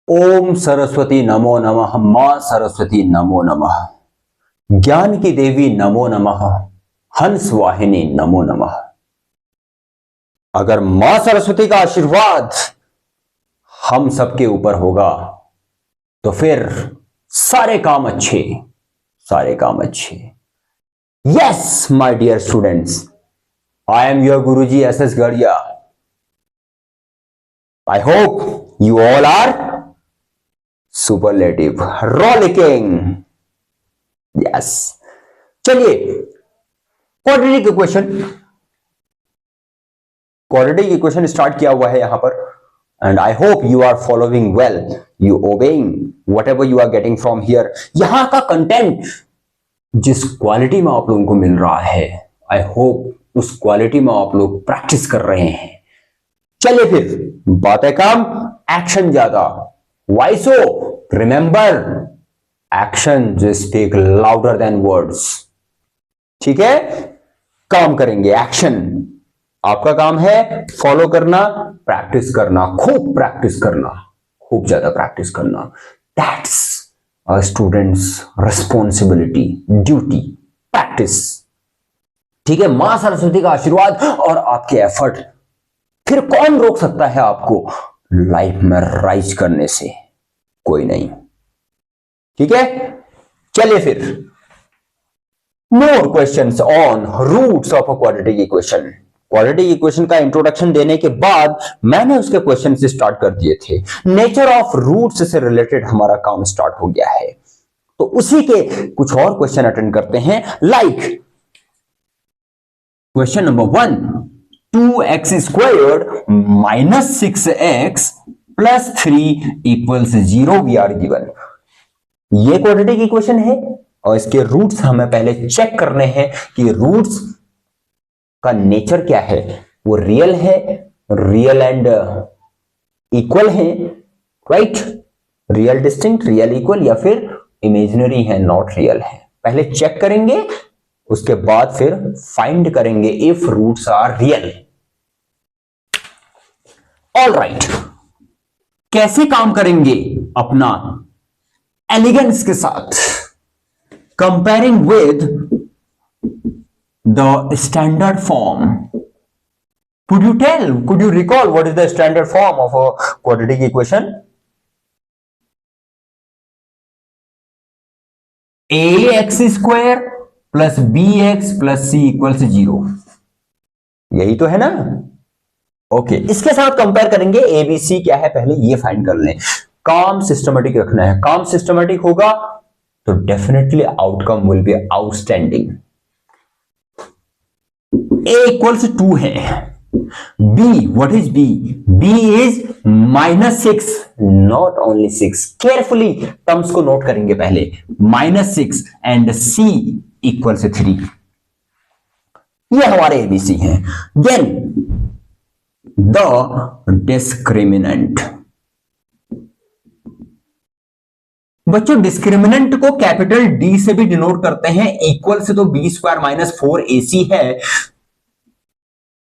ओम सरस्वती नमो नमः। मां सरस्वती नमो नमः। ज्ञान की देवी नमो नमः। हंस वाहिनी नमो नमः। अगर मां सरस्वती का आशीर्वाद हम सबके ऊपर होगा तो फिर सारे काम अच्छे, सारे काम अच्छे। Yes my dear students, I am your Guruji S S Gadhiya. I hope you all are superlative rollicking. Yes, चलिए क्वाड्रेटिक इक्वेशन स्टार्ट किया हुआ है यहां पर, and I hope you are following well, you obeying whatever you are getting from here. यहां का content जिस quality में आप लोगों को मिल रहा है, आई होप उस क्वालिटी में आप लोग प्रैक्टिस कर रहे हैं। चलिए फिर, बातें कम, एक्शन ज्यादा। Why so? Remember, action speak louder than words. ठीक है, काम करेंगे, एक्शन आपका काम है, फॉलो करना, प्रैक्टिस करना, खूब प्रैक्टिस करना, खूब ज्यादा प्रैक्टिस करना। That's a students responsibility, duty, practice. ठीक है, मां सरस्वती का आशीर्वाद और आपके एफर्ट, फिर कौन रोक सकता है आपको लाइफ में राइज करने से? कोई नहीं। ठीक है, चलिए फिर, more questions on roots of a quadratic equation. Quadratic equation का इंट्रोडक्शन देने के बाद मैंने उसके क्वेश्चन से स्टार्ट कर दिए थे। नेचर ऑफ रूट्स से रिलेटेड हमारा काम स्टार्ट हो गया है, तो उसी के कुछ और क्वेश्चन अटेंड करते हैं। Like question number 1, 2x squared minus 6x plus 3 equals 0 we are given. ये क्वाड्रेटिक इक्वेशन है और इसके रूट्स हमें पहले चेक करने हैं कि रूट्स का नेचर क्या है। वो रियल है, रियल एंड इक्वल है, right? Real distinct, real equal, या फिर इमेजिनरी है, नॉट रियल है। पहले चेक करेंगे, उसके बाद फिर फाइंड करेंगे if roots are real. All right, कैसे काम करेंगे अपना एलिगेंस के साथ? Comparing with the standard form. could you recall what is the standard form of a quadratic equation? ax square plus bx plus c equals 0, यही तो है ना? ओके, इसके साथ कंपेयर करेंगे। एबीसी क्या है पहले ये फाइंड कर लें। काम सिस्टमेटिक रखना है, काम सिस्टमेटिक होगा तो definitely outcome will be outstanding. a equals 2 है, b, what is b? b is -6, not only 6, carefully terms को नोट करेंगे पहले। -6 एंड c इक्वल्स 3, ये हमारे एबीसी हैं। Then the discriminant. बच्चों, डिस्क्रिमिनेंट को कैपिटल डी से भी डिनोट करते हैं। इक्वल से तो बी स्क्वायर माइनस 4ac है,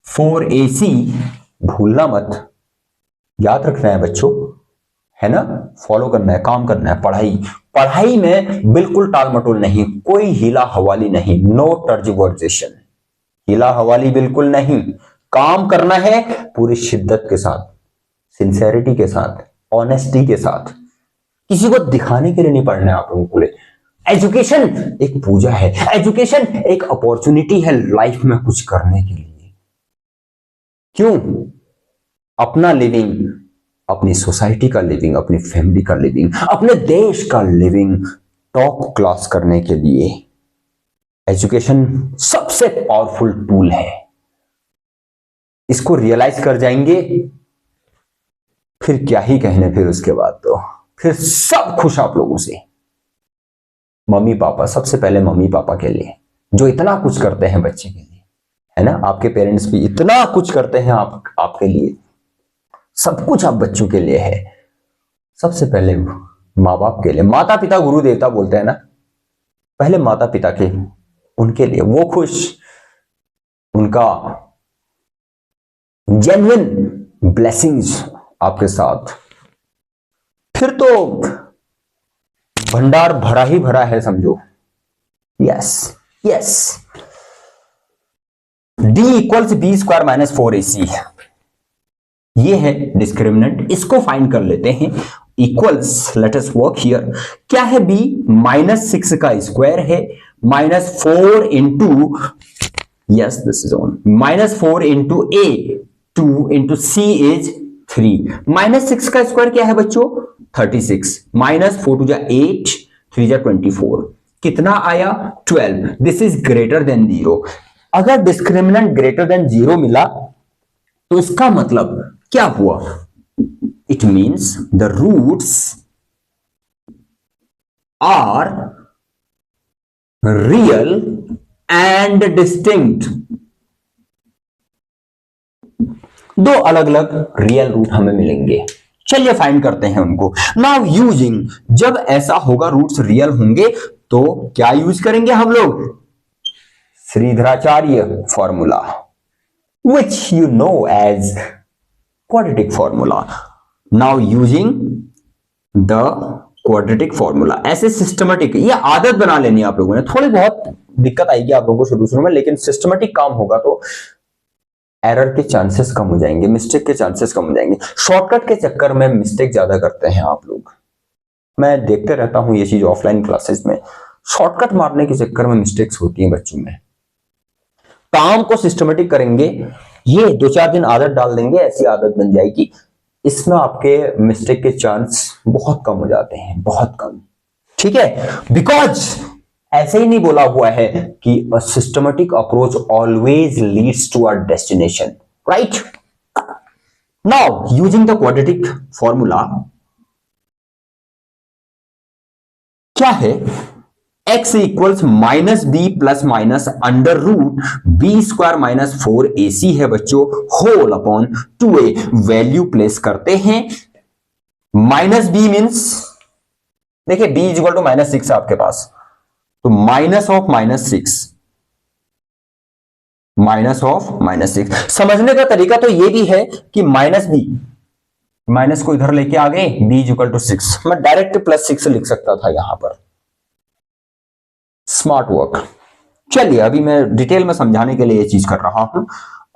4ac भूलना मत, याद रखना है बच्चों, है ना? फॉलो करना है, काम करना है। पढ़ाई में बिल्कुल टाल मटोल नहीं, कोई हीला हवाली नहीं, नो टर्जिवर्जेशन, हीला हवाली बिल्कुल नहीं। काम करना है पूरी शिद्दत के साथ, सिंसेरिटी के साथ, ऑनेस्टी के साथ। किसी को दिखाने के लिए नहीं पढ़ना है आप लोगों को। एजुकेशन एक पूजा है, एजुकेशन एक अपॉर्चुनिटी है लाइफ में कुछ करने के लिए। क्यों? अपना लिविंग, अपनी सोसाइटी का लिविंग, अपनी फैमिली का लिविंग, अपने देश का लिविंग टॉप क्लास करने के लिए एजुकेशन सबसे पावरफुल टूल है। इसको रियलाइज कर जाएंगे, फिर क्या ही कहने, फिर उसके बाद तो फिर सब खुश आप लोगों से। मम्मी पापा, सबसे पहले मम्मी पापा के लिए जो इतना कुछ करते हैं बच्चे के लिए, है ना? आपके पेरेंट्स भी इतना कुछ करते हैं आपके लिए, सब कुछ आप बच्चों के लिए है। सबसे पहले माँ बाप के लिए, माता पिता गुरु देवता बोलते हैं ना, पहले माता पिता के, उनके लिए, वो खुश, उनका जेन्युइन ब्लेसिंग्स आपके साथ, फिर तो भंडार भरा ही भरा है समझो। Yes yes, D equals B square minus 4ac, ये है डिस्क्रिमिनेंट, इसको फाइंड कर लेते हैं। Equals, let us work here, क्या है b, -6 का स्क्वायर है, -4 into, yes this is on, -4 into a, 2 into c is 3, -6 का स्क्वायर क्या है बच्चों 36, -4 टू जा 8, 3 जा 24, कितना आया 12, दिस इज ग्रेटर देन 0। अगर डिस्क्रिमिनेंट ग्रेटर देन 0 मिला तो इसका मतलब क्या हुआ, it means the roots are real and distinct. दो अलग अलग रियल रूट हमें मिलेंगे, चलिए फाइंड करते हैं उनको। नाउ यूजिंग, जब ऐसा होगा रूट्स रियल होंगे तो क्या यूज करेंगे हम लोग, Shridharacharya formula, which you know as quadratic formula. Now using the quadratic formula, ऐसे सिस्टमेटिक, ये आदत बना लेनी है आप लोगों ने। थोड़ी बहुत दिक्कत आएगी आप लोगों को शुरू शुरू में, लेकिन सिस्टमेटिक काम होगा तो एरर के चांसेस कम हो जाएंगे, मिस्टेक के चांसेस कम हो जाएंगे। शॉर्टकट के चक्कर में मिस्टेक ज्यादा करते हैं आप लोग, मैं देखते रहता हूं ये चीज ऑफलाइन क्लासेस में, शॉर्टकट मारने के चक्कर में मिस्टेक्स होती हैं बच्चों में। काम को सिस्टमेटिक करेंगे, ये 2-4 दिन आदत डाल देंगे, ऐसी आदत बन जाएगी, इसमें आपके मिस्टेक के चांस बहुत कम हो जाते हैं, बहुत कम, ठीक है। बिकॉज ऐसे ही नहीं बोला हुआ है कि systematic approach always leads to our destination, right. Now using the quadratic formula, क्या है, x equals -b plus minus under root B square minus 4ac है बच्चों, whole upon 2a, value place करते हैं। -b मीन्स, देखिए b equal to -6 आपके पास, तो minus of -6, समझने का तरीका तो ये भी है कि -b, माइनस को इधर लेके आ गए, b इक्वल टू 6, मैं डायरेक्ट +6 लिख सकता था यहां पर, स्मार्ट वर्क। चलिए अभी मैं डिटेल में समझाने के लिए ये चीज कर रहा हूं।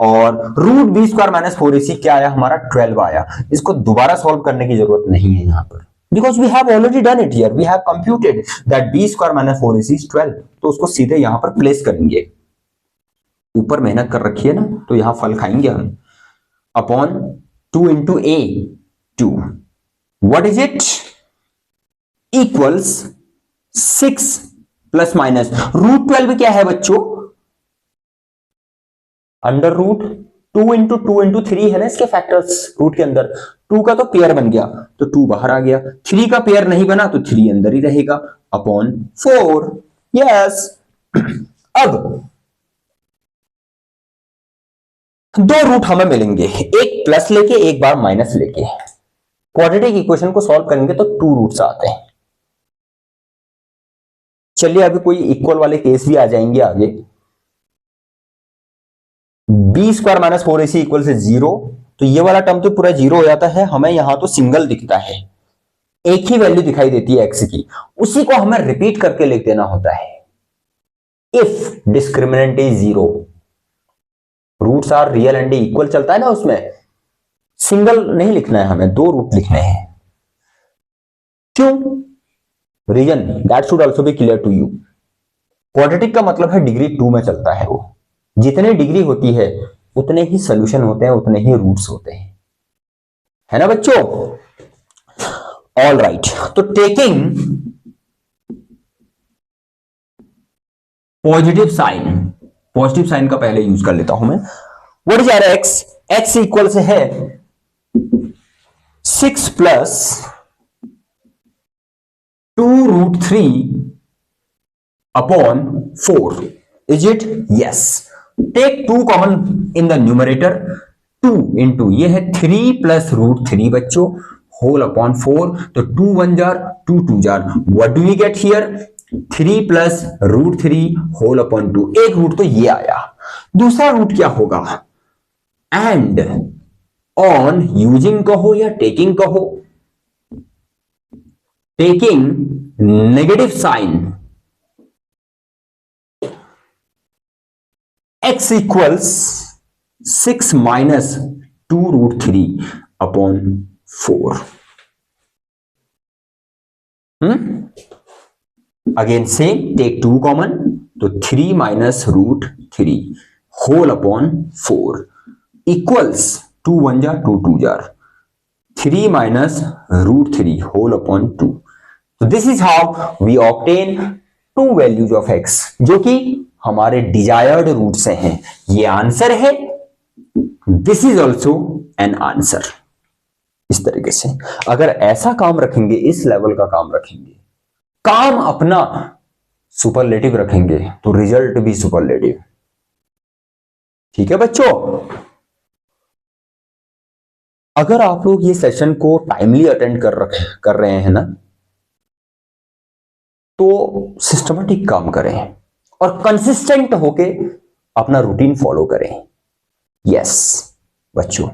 और root B square minus 4ac क्या आया हमारा 12 आया, इसको दोबारा सॉल्व करने की जरूरत नहीं है यहां पर, because we have already done it here, we have computed that B square minus 4ac is 12, तो उसको सीधे यहां पर प्लेस करेंगे। ऊपर मेहनत कर रखी है ना, तो यहां फल खाएंगे हम, upon 2 into a 2, what is it, equals 6 plus minus root 12 क्या है बच्चों, अंडर रूट 2 इंटू 2 इंटू 3 है ना इसके फैक्टर्स रूट के अंदर, 2 का तो पेयर बन गया तो 2 बाहर आ गया, 3 का पेयर नहीं बना तो 3 अंदर ही रहेगा, अपॉन 4, यस। अब दो रूट हमें मिलेंगे, एक प्लस लेके एक बार माइनस लेके, क्वाड्रेटिक इक्वेशन को सॉल्व करेंगे तो 2 रूट्स आते हैं। चलिए अभी कोई इक्वल वाले केस भी आ जाएंगे आगे, B square minus 4ac equal से 0, तो ये वाला टर्म तो पूरा 0 हो जाता है, हमें यहां तो सिंगल दिखता है, एक ही वैल्यू दिखाई देती है x की, उसी को हमें रिपीट करके लिख देना होता है। If discriminant is 0, roots are real and equal चलता है ना, उसमें सिंगल नहीं लिखना है हमें, 2 रूट लिखने हैं। क्यों, reason that should also be clear to you. Quadratic का मतलब है डिग्री 2 में चलता है वो, जितने डिग्री होती है उतने ही सोल्यूशन होते हैं, उतने ही रूट्स होते हैं, है ना बच्चों। ऑल राइट, तो टेकिंग पॉजिटिव साइन का पहले यूज कर लेता हूं मैं। What is R X equal से है 6 plus 2 root 3 upon 4, is it, yes. Take 2 common in the numerator, 2 into ये है 3 प्लस रूट 3 बच्चों, होल अपॉन 4, तो 2 1 जार 2 2 जार, what do we get here, 3 plus root 3 whole upon 2, एक रूट तो ये आया। दूसरा रूट क्या होगा, एंड ऑन यूजिंग कहो या टेकिंग कहो, taking negative sign x equals 6 minus 2√3/4. Again same, take 2 common, तो 3 माइनस √3 होल अपॉन 4 इक्वल्स 2 1 जा 2 2 जार 3 माइनस √3 होल अपॉन 2. तो this is how we obtain two values of x, जो कि हमारे desired root से हैं. ये आंसर है, this is also an answer. इस तरीके से अगर ऐसा काम रखेंगे, इस लेवल का काम रखेंगे, काम अपना सुपरलेटिव रखेंगे, तो रिजल्ट भी सुपरलेटिव. ठीक है बच्चों, अगर आप लोग ये सेशन को टाइमली अटेंड कर रहे हैं ना, तो सिस्टमेटिक काम करें और कंसिस्टेंट होके अपना रूटीन फॉलो करें. यस बच्चों,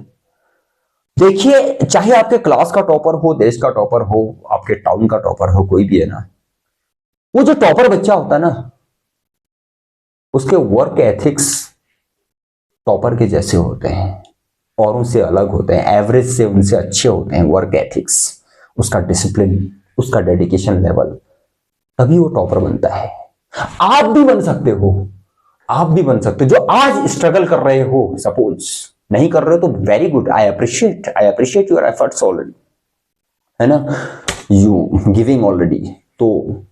देखिए, चाहे आपके क्लास का टॉपर हो, देश का टॉपर हो, आपके टाउन का टॉपर हो, कोई भी है ना, वो जो टॉपर बच्चा होता है ना, उसके वर्क एथिक्स टॉपर के जैसे होते हैं, औरों से अलग होते हैं, एवरेज से उनसे अच्छे होते हैं. वर्क एथिक्स, उसका डिसिप्लिन, उसका डेडिकेशन लेवल, तभी वो टॉपर बनता है. आप भी बन सकते हो, आप भी बन सकते हो. जो आज स्ट्रगल कर रहे हो, सपोज नहीं कर रहे हो, तो very good, I appreciate your efforts already, है ना, यू गिविंग ऑलरेडी, तो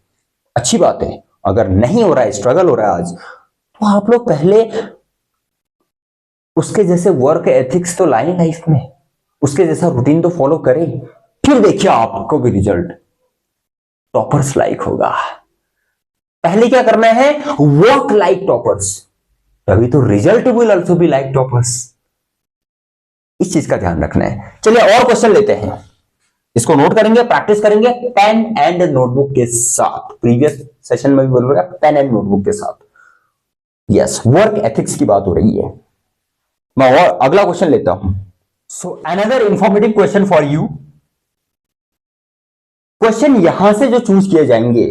अच्छी बात है. अगर नहीं हो रहा है, स्ट्रगल हो रहा है आज, तो आप लोग पहले उसके जैसे वर्क एथिक्स तो लाएं लाइफ में, उसके जैसा रूटीन तो फॉलो करें, फिर देखिए आपको भी रिजल्ट टॉपर्स लाइक होगा. पहले क्या करना है, वर्क लाइक टॉपर्स, तभी तो result will also be like toppers. इस चीज का ध्यान रखना है. चलिए और क्वेश्चन लेते हैं, इसको नोट करेंगे, प्रैक्टिस करेंगे पेन एंड नोटबुक के साथ. प्रीवियस सेशन में भी बोल रहा पेन एंड नोटबुक के साथ. यस, वर्क एथिक्स की बात हो रही है. मैं और अगला क्वेश्चन लेता हूं. So another informative question for you. Question यहां से जो चूज किए जाएंगे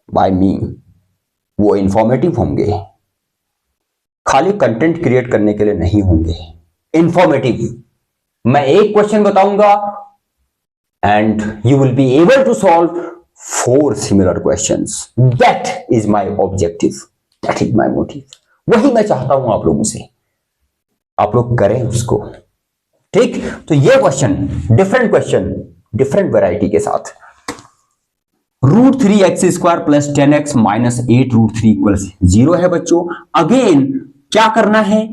बाय मी, वो इंफॉर्मेटिव होंगे, खाली कंटेंट क्रिएट करने के लिए नहीं होंगे. इंफॉर्मेटिव. मैं एक क्वेश्चन बताऊंगा and you will be able to solve 4 similar questions. That is my objective, that is my motive. वही मैं चाहता हूं आप लोगों से, आप लोग करें उसको. ठीक, तो ये question, different question, different variety के साथ. √3x² plus 10x minus 8√3 equals 0 है बच्चों. अगेन क्या करना है,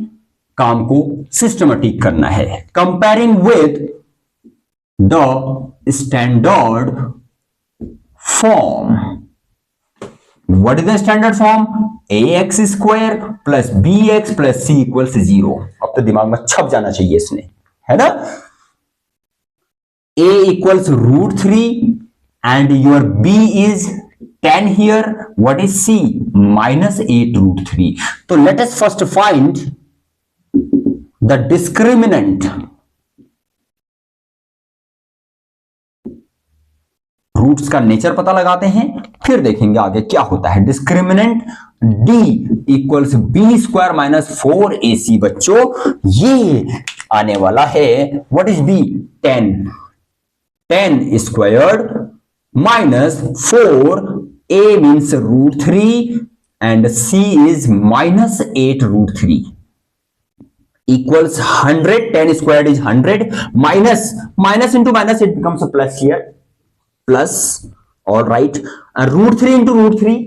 काम को सिस्टमेटिक करना है. Comparing with the standard form. What is the standard form, ax² plus bx plus c equals 0. अब तो दिमाग में छप जाना चाहिए इसने, है ना. a equals √3 and your b is 10 here. What is c, minus 8√3. So let us first find the discriminant. Roots का नेचर पता लगाते हैं, फिर देखेंगे आगे क्या होता है. Discriminant d equals b² minus 4ac. बच्चों ये आने वाला है, what is b, 10 squared minus 4, a means √3 and c is minus 8√3 equals 100. 10 squared is 100, minus into minus it becomes a plus here, plus, all right, and √3 into √3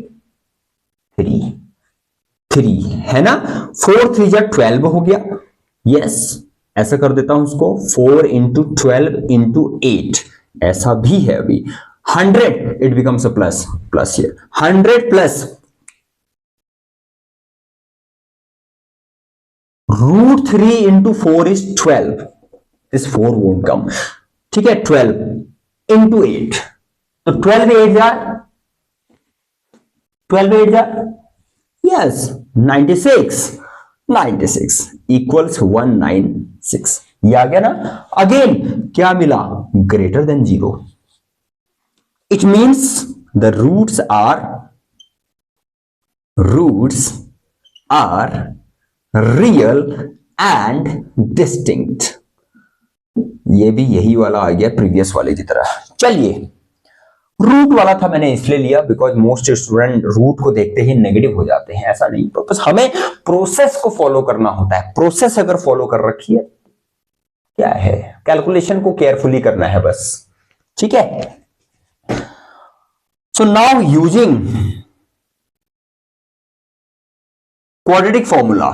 3 है ना. 4 3 जा 12 हो गया. यस, ऐसा कर देता हूं उसको, 4 into 12 into 8, ऐसा भी है. अभी 100 it becomes a plus here, 100 plus √3 into 4 is 12. this 4 won't come. ठीक है, 12 into 8, तो 12 8 जा yes 96 equals 196. ये आ गया ना. अगेन क्या मिला, greater than 0. It means the roots are real and distinct. ये भी यही वाला आ गया प्रीवियस वाले की तरह. चलिए, रूट वाला था मैंने इसलिए लिया बिकॉज मोस्ट स्टूडेंट रूट को देखते ही नेगेटिव हो जाते हैं. ऐसा नहीं, बस हमें प्रोसेस को फॉलो करना होता है. प्रोसेस अगर फॉलो कर रखी है, क्या है, कैलकुलेशन को केयरफुली करना है बस. ठीक है. So now using quadratic formula,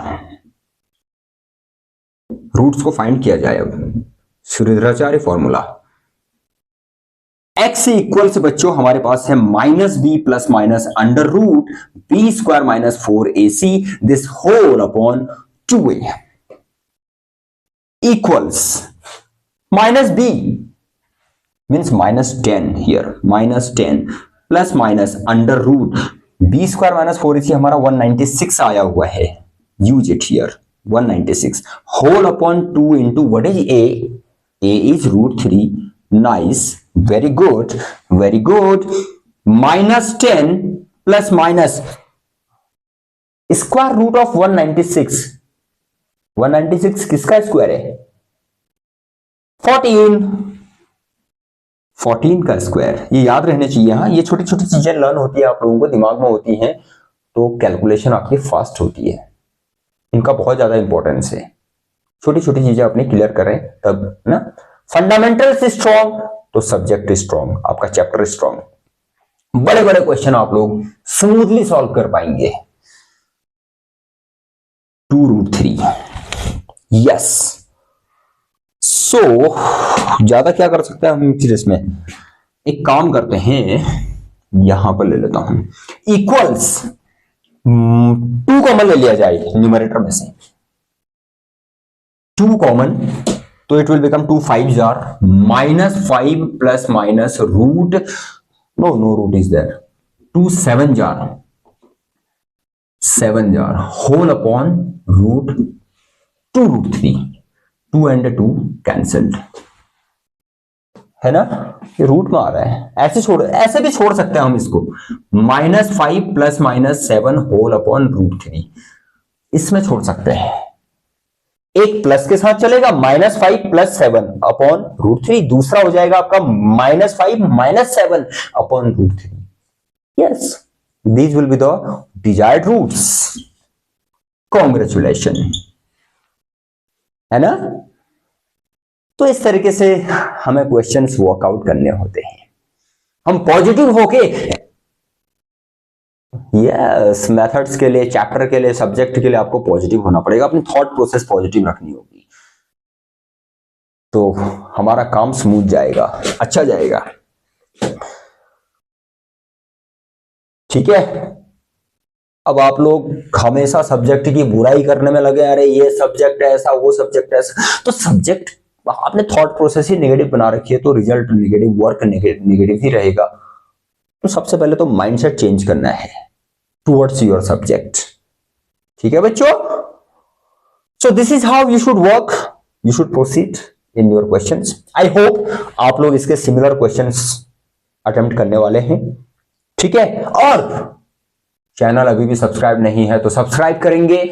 roots को फाइंड किया जाए. अब श्रीधराचार्य फॉर्मूला, x इक्वल्स बच्चों हमारे पास है minus B plus minus under root B square minus 4ac this whole upon 2a equals minus B means minus 10 here, minus 10 plus minus under root B square minus 4ac हमारा 196 आया हुआ है. Use it here 196 whole upon 2 into what is a is root 3. Nice, very good, very good. Minus 10 plus minus square root of 196. 196 किसका square है? 14. 14 का square. ये याद रहने चाहिए. हाँ, ये छोटी छोटी चीजें लर्न होती है आप लोगों को, दिमाग में होती हैं, तो कैलकुलेशन आपकी फास्ट होती है. इनका बहुत ज्यादा इंपॉर्टेंस है. छोटी छोटी चीजें अपनी क्लियर करें तब ना. फंडामेंटल्स स्ट्रॉन्ग तो सब्जेक्ट स्ट्रॉन्ग, आपका चैप्टर स्ट्रॉन्ग. बड़े बड़े क्वेश्चन आप लोग स्मूथली सॉल्व कर पाएंगे. 2√3. यस. सो ज्यादा क्या कर सकते हैं हम फिर इसमें, एक काम करते हैं, यहां पर ले लेता हूं इक्वल्स 2 कॉमन ले लिया जाए न्यूमरेटर में से. 2 कॉमन तो इट विल बिकम 2 5 जार minus 5 plus minus root no root is there 2 7 जार 7 जार whole upon root 2√3. 2 and 2 cancelled है ना. ये रूट में आ रहा है. ऐसे भी छोड़ सकते हैं हम इसको. Minus 5 plus minus 7 whole upon root 3 इसमें छोड़ सकते हैं. एक प्लस के साथ चलेगा, माइनस 5 प्लस 7 अपॉन रूट 3. दूसरा हो जाएगा आपका minus 5 minus 7 upon root 3. Yes, these will be the desired roots. Congratulation, है ना. तो इस तरीके से हमें क्वेश्चंस वर्कआउट करने होते हैं. हम पॉजिटिव होके यस मेथड्स के लिए, चैप्टर के लिए, सब्जेक्ट के लिए आपको पॉजिटिव होना पड़ेगा. अपनी थॉट प्रोसेस पॉजिटिव रखनी होगी तो हमारा काम स्मूथ जाएगा, अच्छा जाएगा. ठीक है. अब आप लोग हमेशा सब्जेक्ट की बुराई करने में लगे, अरे ये सब्जेक्ट ऐसा, वो सब्जेक्ट ऐसा. तो सब्जेक्ट आपने थॉट प्रोसेस ही नेगेटिव बना रखी है तो रिजल्ट नेगेटिव, वर्क नेगेटिव ही रहेगा. तो सबसे पहले तो माइंडसेट चेंज करना है टुवर्ड्स योर सब्जेक्ट. ठीक है बच्चों. So this is how you should work, you should proceed in your questions. I hope आप लोग इसके सिमिलर क्वेश्चंस अटेम्प्ट करने वाले हैं. ठीक है. और चैनल अभी भी सब्सक्राइब नहीं है तो सब्सक्राइब करेंगे,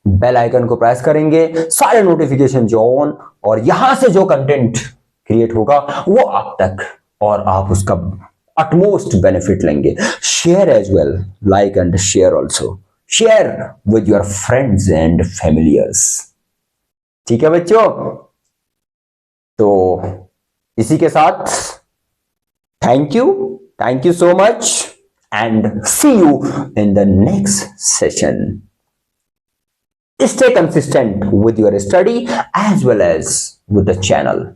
बेल आइकन को प्रेस करेंगे, सारे नोटिफिकेशन जो ऑन, और यहां से जो कंटेंट क्रिएट होगा वो आप तक, और आप उसका utmost benefit लेंगे. Share as well, like and share also. Share with your friends and familiars. ठीक है बच्चों. तो इसी के साथ thank you so much and see you in the next session. Stay consistent with your study as well as with the channel.